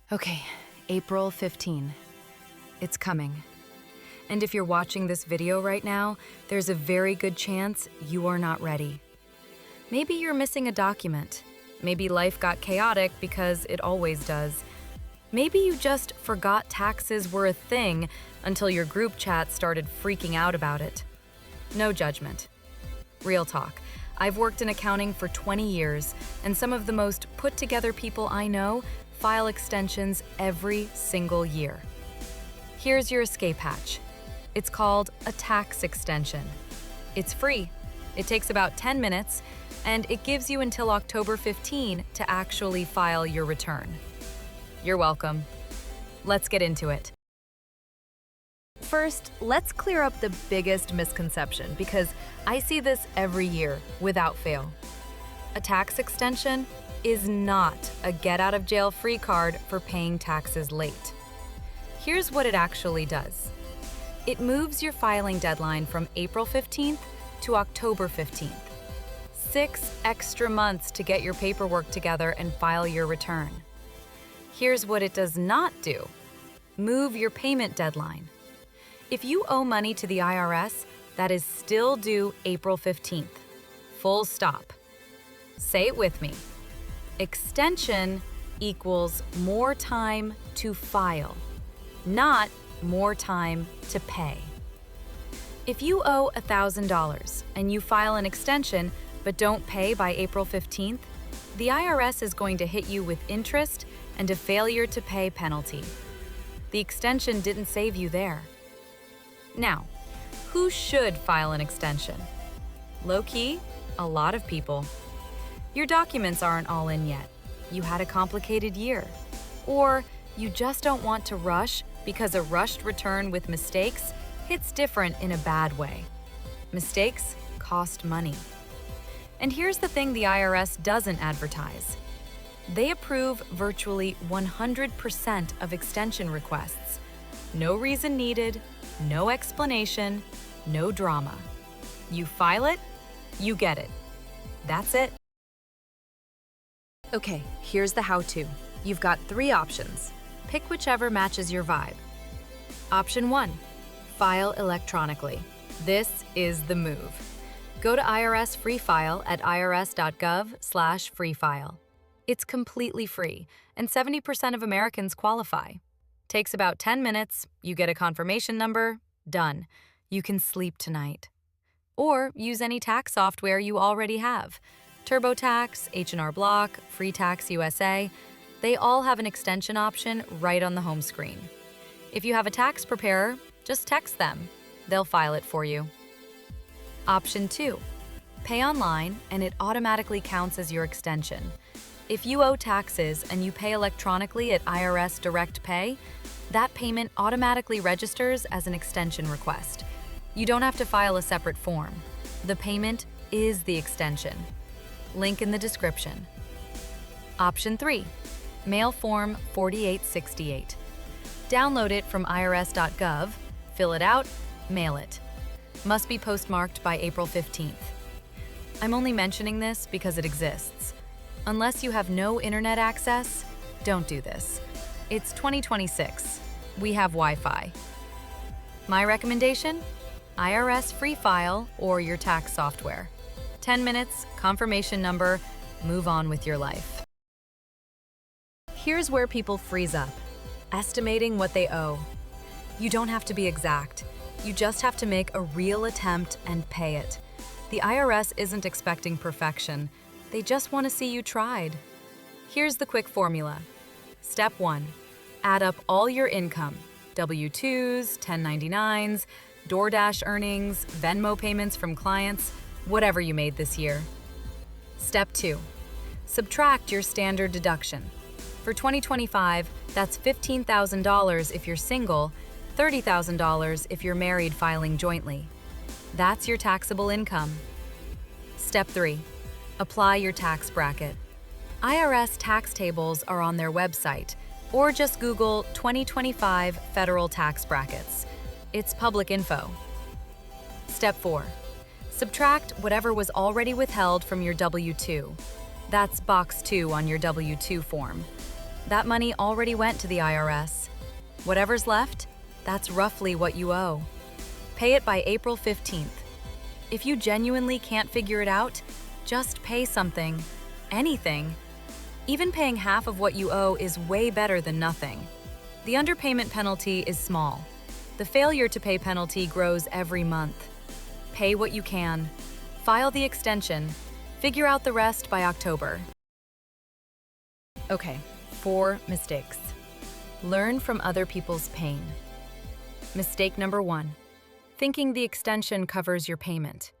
Okay, April 15. It's coming. And if you're watching this video right now, there's a very good chance you are not ready. Maybe you're missing a document. Maybe life got chaotic because it always does. Maybe you just forgot taxes were a thing until your group chat started freaking out about it. No judgment. Real talk. I've worked in accounting for 20 years, and some of the most put-together people I know file extensions every single year. Here's your escape hatch. It's called a tax extension. It's free. It takes about 10 minutes, and it gives you until October 15 to actually file your return. You're welcome. Let's get into it. First, let's clear up the biggest misconception, because I see this every year without fail. A tax extension is not a get-out-of-jail-free card for paying taxes late. Here's what it actually does. It moves your filing deadline from April 15th to October 15th. 6 extra months to get your paperwork together and file your return. Here's what it does not do. Move your payment deadline. If you owe money to the IRS, that is still due April 15th. Full stop. Say it with me. Extension equals more time to file, not more time to pay. If you owe $1,000 and you file an extension but don't pay by April 15th, the IRS is going to hit you with interest and a failure to pay penalty. The extension didn't save you there. Now, who should file an extension? Low-key, a lot of people. Your documents aren't all in yet. You had a complicated year. Or you just don't want to rush because a rushed return with mistakes hits different in a bad way. Mistakes cost money. And here's the thing the IRS doesn't advertise. They approve virtually 100% of extension requests. No reason needed, no explanation, no drama. You file it, you get it. That's it. Okay, here's the how-to. You've got 3 options. Pick whichever matches your vibe. Option 1, file electronically. This is the move. Go to IRS Free File at irs.gov/freefile. It's completely free, and 70% of Americans qualify. Takes about 10 minutes, you get a confirmation number, done. You can sleep tonight. Or use any tax software you already have. TurboTax, H&R Block, Free Tax USA, they all have an extension option right on the home screen. If you have a tax preparer, just text them. They'll file it for you. Option 2, pay online and it automatically counts as your extension. If you owe taxes and you pay electronically at IRS Direct Pay, that payment automatically registers as an extension request. You don't have to file a separate form. The payment is the extension. Link in the description. Option 3, mail Form 4868. Download it from irs.gov, fill it out, mail it. Must be postmarked by April 15th. I'm only mentioning this because it exists. Unless you have no internet access, don't do this. It's 2026. We have Wi-Fi. My recommendation? IRS Free File or your tax software. 10 minutes, confirmation number, move on with your life. Here's where people freeze up. Estimating what they owe. You don't have to be exact. You just have to make a real attempt and pay it. The IRS isn't expecting perfection. They just want to see you tried. Here's the quick formula. Step 1, add up all your income, W-2s, 1099s, DoorDash earnings, Venmo payments from clients, whatever you made this year. Step 2, subtract your standard deduction. For 2025, that's $15,000 if you're single, $30,000 if you're married filing jointly. That's your taxable income. Step 3, apply your tax bracket. IRS tax tables are on their website, or just Google 2025 federal tax brackets. It's public info. Step 4, subtract whatever was already withheld from your W-2. That's box 2 on your W-2 form. That money already went to the IRS. Whatever's left, that's roughly what you owe. Pay it by April 15th. If you genuinely can't figure it out, just pay something. Anything. Even paying half of what you owe is way better than nothing. The underpayment penalty is small. The failure to pay penalty grows every month. Pay what you can. File the extension. Figure out the rest by October. Okay, 4 mistakes. Learn from other people's pain. Mistake number 1. Thinking the extension covers your payment.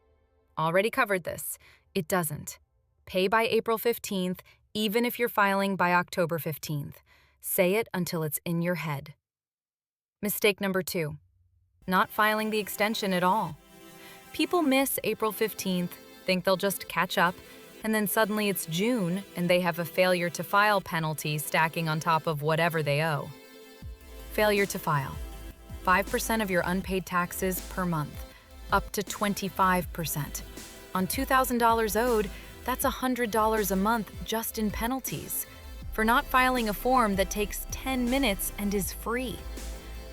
Already covered this. It doesn't. Pay by April 15th, even if you're filing by October 15th. Say it until it's in your head. Mistake number 2. Not filing the extension at all. People miss April 15th, think they'll just catch up, and then suddenly it's June and they have a failure to file penalty stacking on top of whatever they owe. Failure to file. 5% of your unpaid taxes per month, up to 25%. On $2,000 owed, that's $100 a month just in penalties for not filing a form that takes 10 minutes and is free.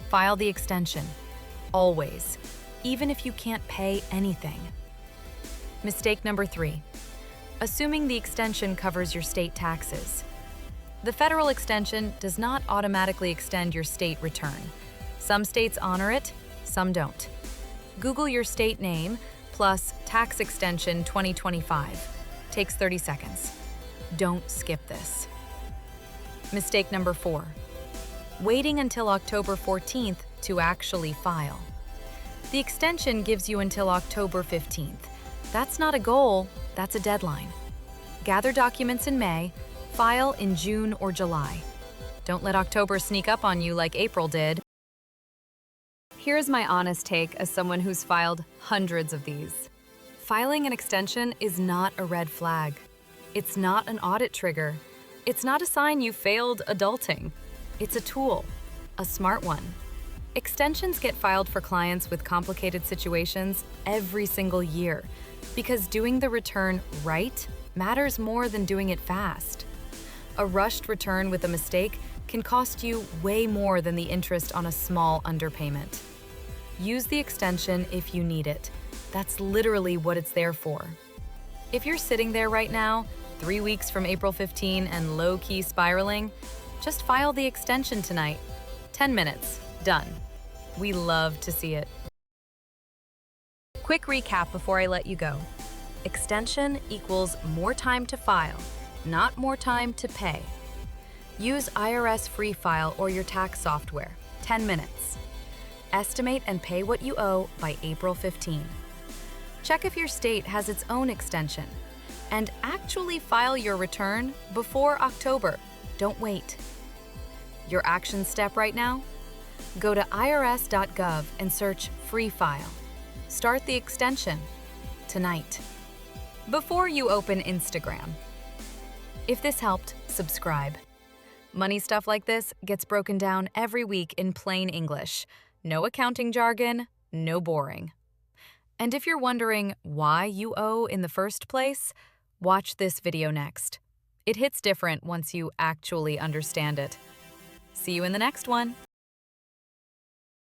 File the extension. Always. Even if you can't pay anything. Mistake number 3. Assuming the extension covers your state taxes. The federal extension does not automatically extend your state return. Some states honor it, some don't. Google your state name plus tax extension 2025. Takes 30 seconds. Don't skip this. Mistake number 4. Waiting until October 14th to actually file. The extension gives you until October 15th. That's not a goal, that's a deadline. Gather documents in May, file in June or July. Don't let October sneak up on you like April did. Here's my honest take as someone who's filed hundreds of these. Filing an extension is not a red flag. It's not an audit trigger. It's not a sign you failed adulting. It's a tool, a smart one. Extensions get filed for clients with complicated situations every single year because doing the return right matters more than doing it fast. A rushed return with a mistake can cost you way more than the interest on a small underpayment. Use the extension if you need it. That's literally what it's there for. If you're sitting there right now, 3 weeks from April 15 and low-key spiraling, just file the extension tonight. 10 minutes. Done. We love to see it. Quick recap before I let you go. Extension equals more time to file, not more time to pay. Use IRS Free File or your tax software. 10 minutes. Estimate and pay what you owe by April 15. Check if your state has its own extension. And actually file your return before October. Don't wait. Your action step right now? Go to irs.gov and search Free File. Start the extension tonight. Before you open Instagram. If this helped, subscribe. Money stuff like this gets broken down every week in plain English. No accounting jargon, no boring. And if you're wondering why you owe in the first place, watch this video next. It hits different once you actually understand it. See you in the next one.